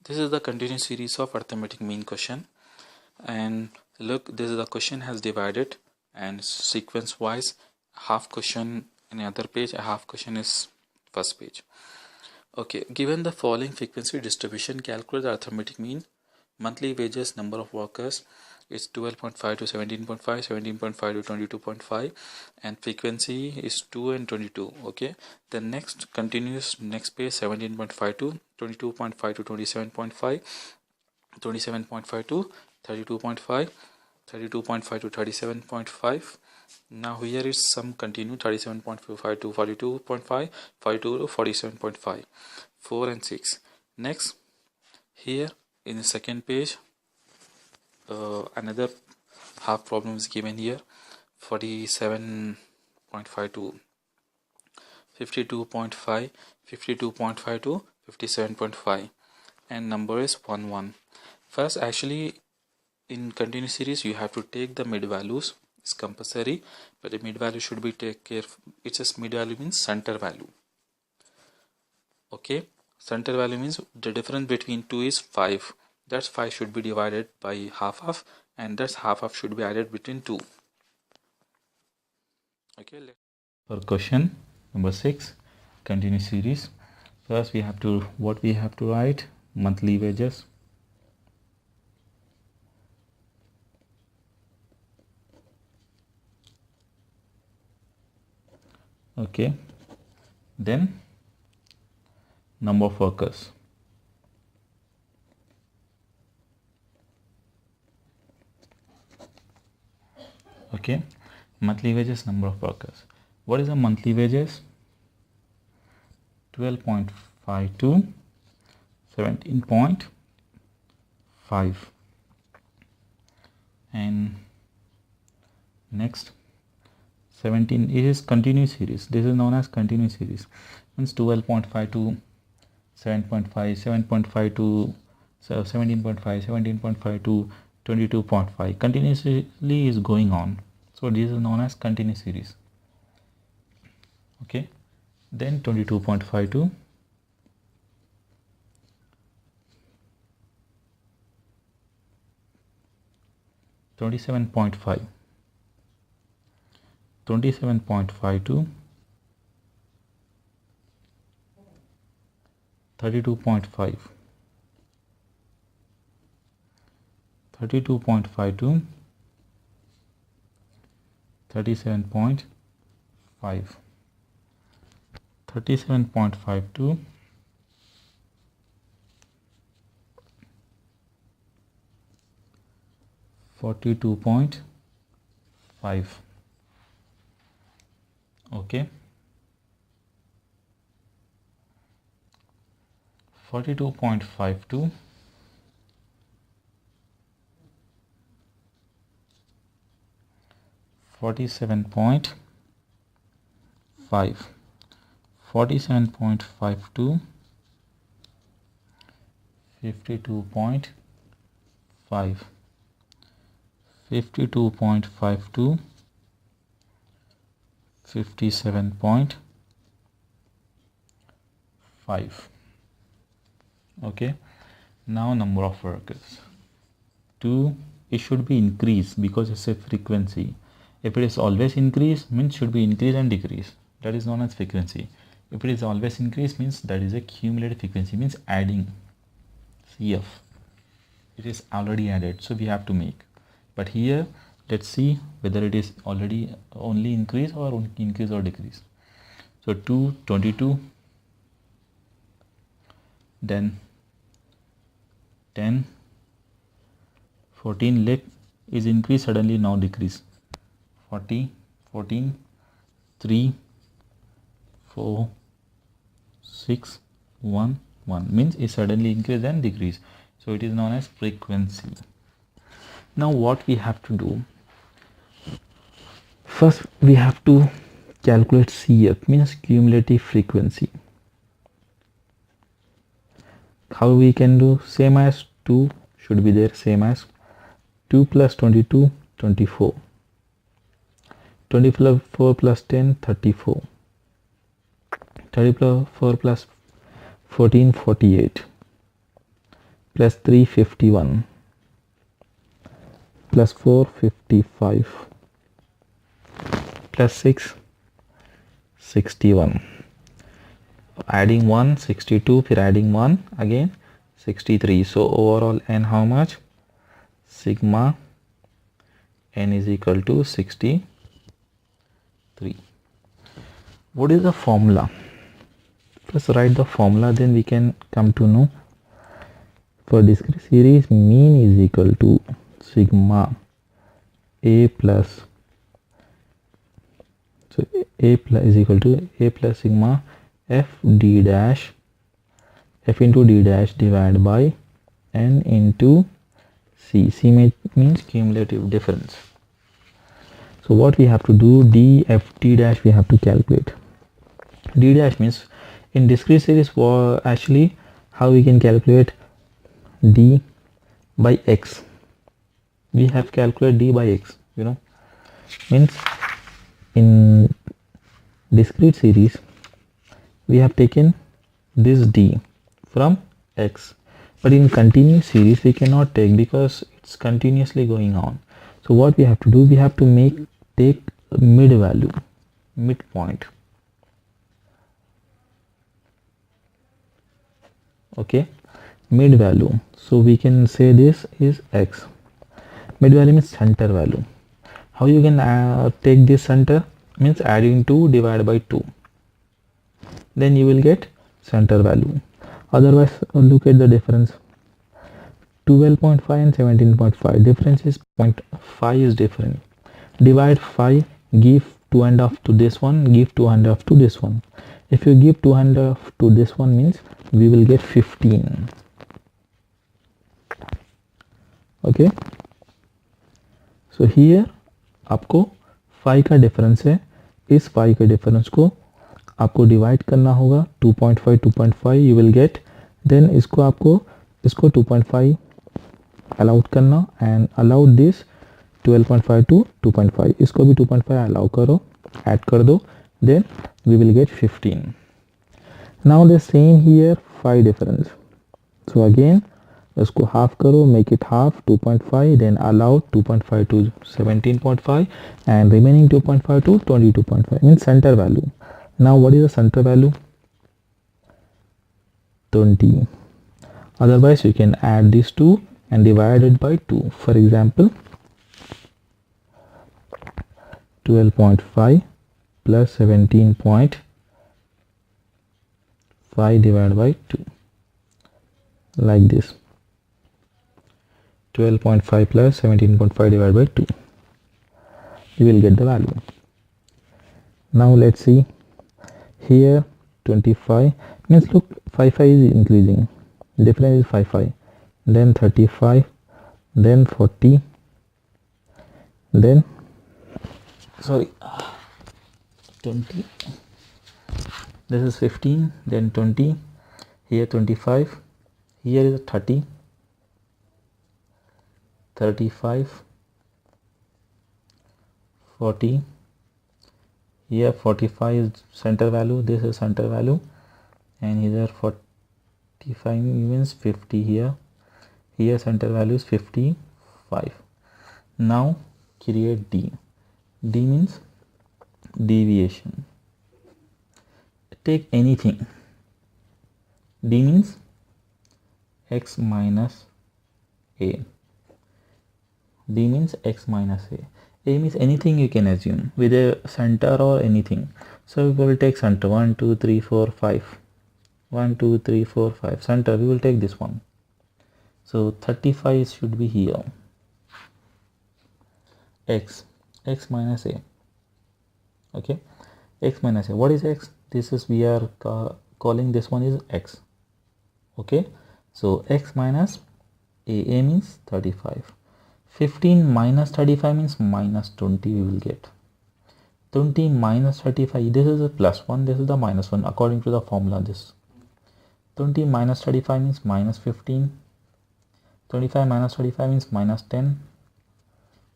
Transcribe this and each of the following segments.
This is the continuous series of arithmetic mean question, and look, this is the question has divided and sequence wise. Half question in other page, a half question is first page. Okay, given the following frequency distribution, calculate the arithmetic mean. Monthly wages, number of workers is 12.5 to 17.5, 17.5 to 22.5, and frequency is 2 and 22. Okay, the next continuous next page 17.5 to 22.5 to 27.5, 27.5 to 32.5, 32.5 to 37.5. Now here is some continue 37.5 to 42.5, 42 to 47.5, 4 and 6. Next, here in the second page, another half problem is given here, 47.5 to 52.5, 52.5 to 57.5, and number is 1 1. First, actually in continuous series you have to take the mid values. It's compulsory, but the mid value should be take care. It's just mid value means center value. Okay, center value means the difference between 2 is 5. That's 5 should be divided by half, and that's half should be added between 2. Okay, for question number 6, continuous series. First we have to write monthly wages. Okay, then number of workers. Okay, monthly wages, number of workers. What is the monthly wages? 12.5 to 17.5, and next 17, it is continuous series. This is known as continuous series. Means 12.5 to 7.5, 7.5 to 17.5, 17.5 to 22.5. Continuously is going on. So this is known as continuous series. Okay. Then 22.5 to 27.5. 27.5 to 32.5, 32.5 to 37.5, 37.5 to 42.5. Okay, 42.5 to 47.5, 47.5 to 52.5, 52.5 to 57.5. Okay, now number of workers. 2, it should be increased because it's a frequency. If it is always increase, means should be increase and decrease. That is known as frequency. If it is always increase, means that is a cumulative frequency, means adding CF. It is already added, so we have to make. But here let's see whether it is already only increase or decrease. So 2, 22, then 10, 14, let is increase, suddenly now decrease. 40, 14, 3, 4, 6, 1, 1 means it suddenly increase and decrease. So it is known as frequency. Now what we have to do? First we have to calculate CF, means cumulative frequency. How we can do? Same as 2 should be there, same as 2 plus 22, 24. 24 plus 10, 34. 34 plus 14, 48. plus 351 plus 455 plus 6 61, adding 1 62, फिर adding 1 again 63. So overall n how much? Sigma n is equal to 63. What is the formula? Let's write the formula, then we can come to know. For discrete series, mean is equal to sigma a plus, so a plus is equal to a plus sigma f d dash, f into d dash divided by n into c. C means cumulative difference. So what we have to do, d f d dash we have to calculate. D dash means in discrete series, actually how we can calculate d by x. We have calculated d by x, means in discrete series we have taken this d from x, but in continuous series we cannot take because it's continuously going on. So what we have to do, we have to take mid value, midpoint. Okay, mid value. So we can say this is x. Mid value means center value. How you can take this center? Means adding 2 divided by 2. Then you will get center value. Otherwise, look at the difference. 12.5 and 17.5. Difference is 0.5 is different. Divide 5, give 2.5 to this one, give 2.5 to this one. If you give 2.5 to this one, means we will get 15. Okay. So here आपको 5 का difference है, इस 5 के difference को आपको divide करना होगा 2.5 you will get, then इसको आपको 2.5 अलाउड करना एंड अलाउड दिस 12.5 टू 2.5, इसको भी 2.5 अलाउ करो, ऐड कर दो, then we will get 15. Now the same here 5 difference, so again इसको हाफ करो, make it half 2.5, then allowed 2.5 to 17.5 and remaining 2.5 to 22.5 means center value. Now what is the center value? 20. Otherwise you can add these two and divide it by 2. For example, 12.5 plus 17.5 divided by 2, like this. 12.5 plus 17.5 divided by 2, you will get the value. Now let's see here. 25 means, look, 5 is increasing, difference is 5, then 35, then 40, then 20, this is 15, then 20, here 25, here is 30, 35, 40, here 45 is center value, this is center value, and here 45 means 50, here center value is 55. Now create d. D means deviation. Take anything. D means x minus a. D means x minus a. A means anything you can assume with a center or anything. So we will take center 1 2 3 4 5, 1 2 3 4 5, center we will take this one. So 35 should be here. X minus a. Okay, x minus a. What is x? This is, we are calling this one is x. Okay, so x minus a means 35. 15 minus 35 means minus 20 we will get. 20 minus 35, this is a plus 1, this is the minus 1 according to the formula. This 20 minus 35 means minus 15. 25 minus 35 means minus 10.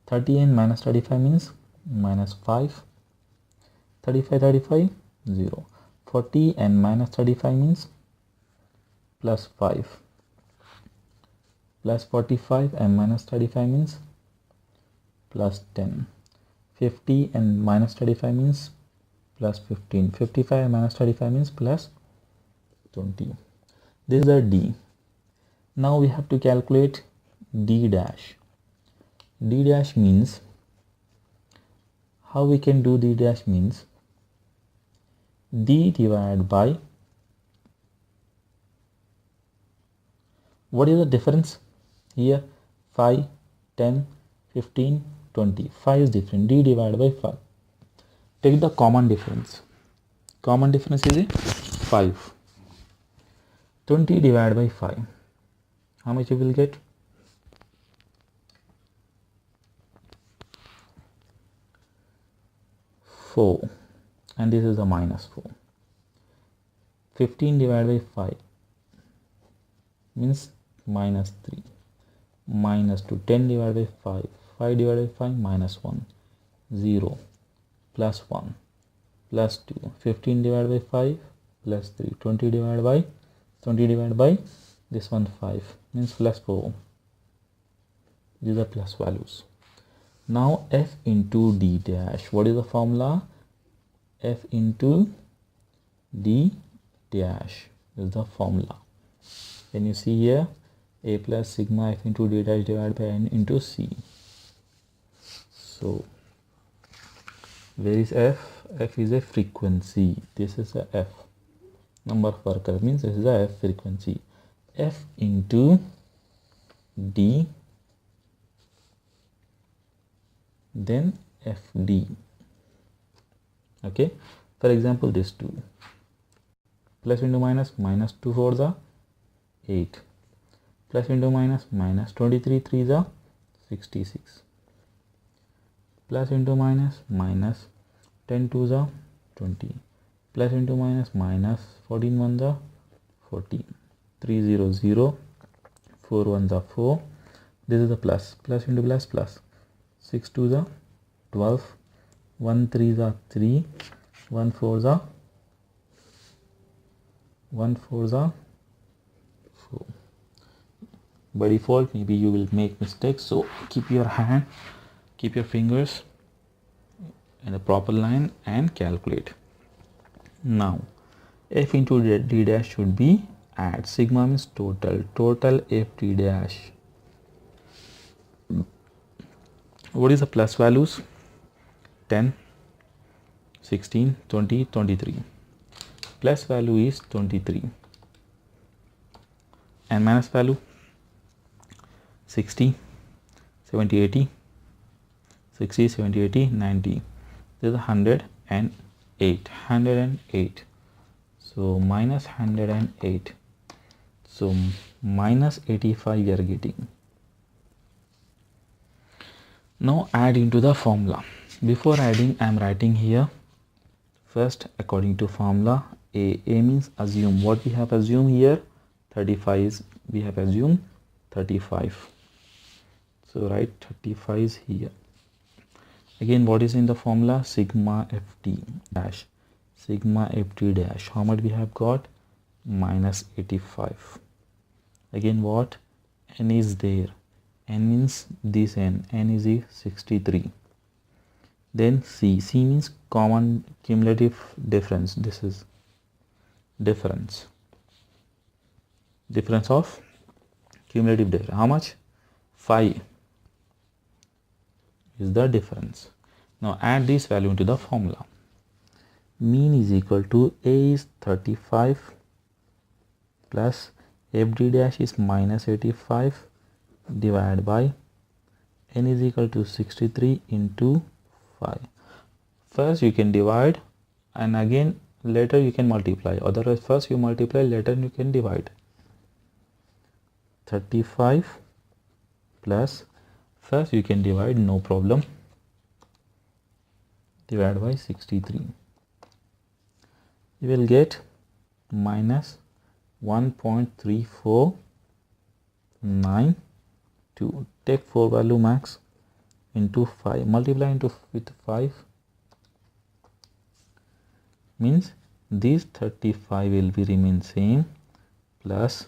30 and minus 35 means minus 5. 35 0. 40 and minus 35 means plus 5. plus 45 and minus 35 means plus 10. 50 and minus 35 means plus 15. 55 and minus 35 means plus 20. This is the D. Now we have to calculate D dash. D dash means, how we can do D dash means D divided by, what is the difference here? 5, 10, 15, 20. 5 is different. D divided by 5. Take the common difference. Common difference is 5. 20 divided by 5. How much you will get? 4. And this is a minus 4. 15 divided by 5 means minus 3. Minus 2. 10 divided by 5. 5 divided by 5 minus 1. 0. Plus 1. Plus 2. 15 divided by 5 plus 3. 20 divided by this one 5 means plus 4. These are plus values. Now f into d dash. What is the formula? F into d dash is the formula. Can you see here? A plus sigma f into d dash divided by n into c. So where is f? F is a frequency. This is a f. Number of workers means this is a f frequency. F into d, then fd. Okay, for example, this 2 plus into minus, minus 2 4s are 8, plus into minus, minus 23 3s are 66, plus into minus, minus 10 2s are 20, plus into minus, minus 14 1s are 14, 3 0 0, 4 1s are 4. This is the plus, plus into plus, plus 6 2s are 12, 1 3s are 3, 1 4s are 4. By default, maybe you will make mistakes, so keep your fingers in a proper line and calculate. Now f into d dash should be add. Sigma means total f d dash. What is the plus values? 10, 16, 20, 23. Plus value is 23 and minus value 60, 70, 80, 60, 70, 80, 90. This is 108. So minus 108. So minus 85 you are getting. Now add into the formula. Before adding, I am writing here first according to formula. A means assume. What we have assumed here? 35 is, we have assumed 35. So write 35 is here. Again, what is in the formula? Sigma ft dash. Sigma ft dash. How much we have got? Minus 85. Again, what? N is there. N means this n. N is 63. Then C. C means common cumulative difference. This is difference. Difference of cumulative difference. How much? 5 is the difference. Now add this value into the formula. Mean is equal to A is 35 plus FD dash is minus 85 divided by N is equal to 63 into 5. First you can divide and again later you can multiply. Otherwise first you multiply, later you can divide. 35 plus, first you can divide, no problem, divide by 63. You will get minus 1.3492. Take 4 value max into 5, multiply into with 5 means this 35 will be remain same, plus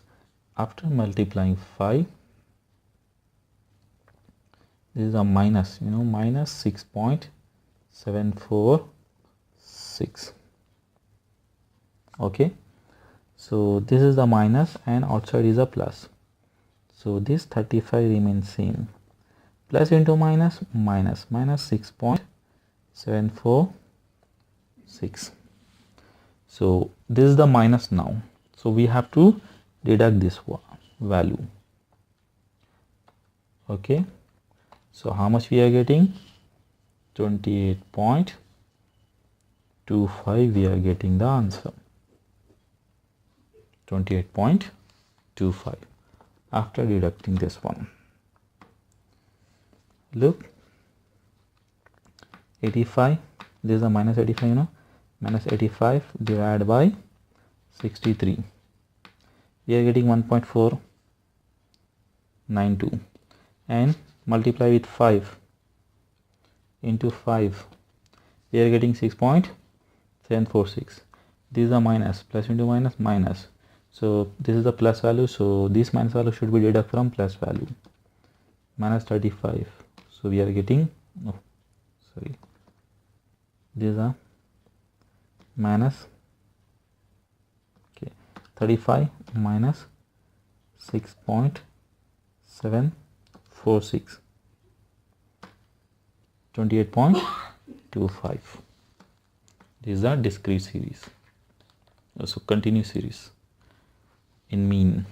after multiplying 5 this is a minus, minus 6.746. Okay, so this is the minus and outside is a plus, so this 35 remains same. Plus into minus, minus 6.746. so this is the minus now, so we have to deduct this value. Okay, so how much we are getting? 28.25. we are getting the answer, 28.25 after deducting this one. Look, 85, this is a minus 85, minus 85 divided by 63, we are getting 1.492, and multiply with 5 into 5, we are getting 6.746. this is a minus, plus into minus, minus, so this is the plus value, so this minus value should be deducted from plus value, minus 35, so we are getting, this is a minus, 35 minus 6.746, 28.25. These are discrete series, so continuous series in mean.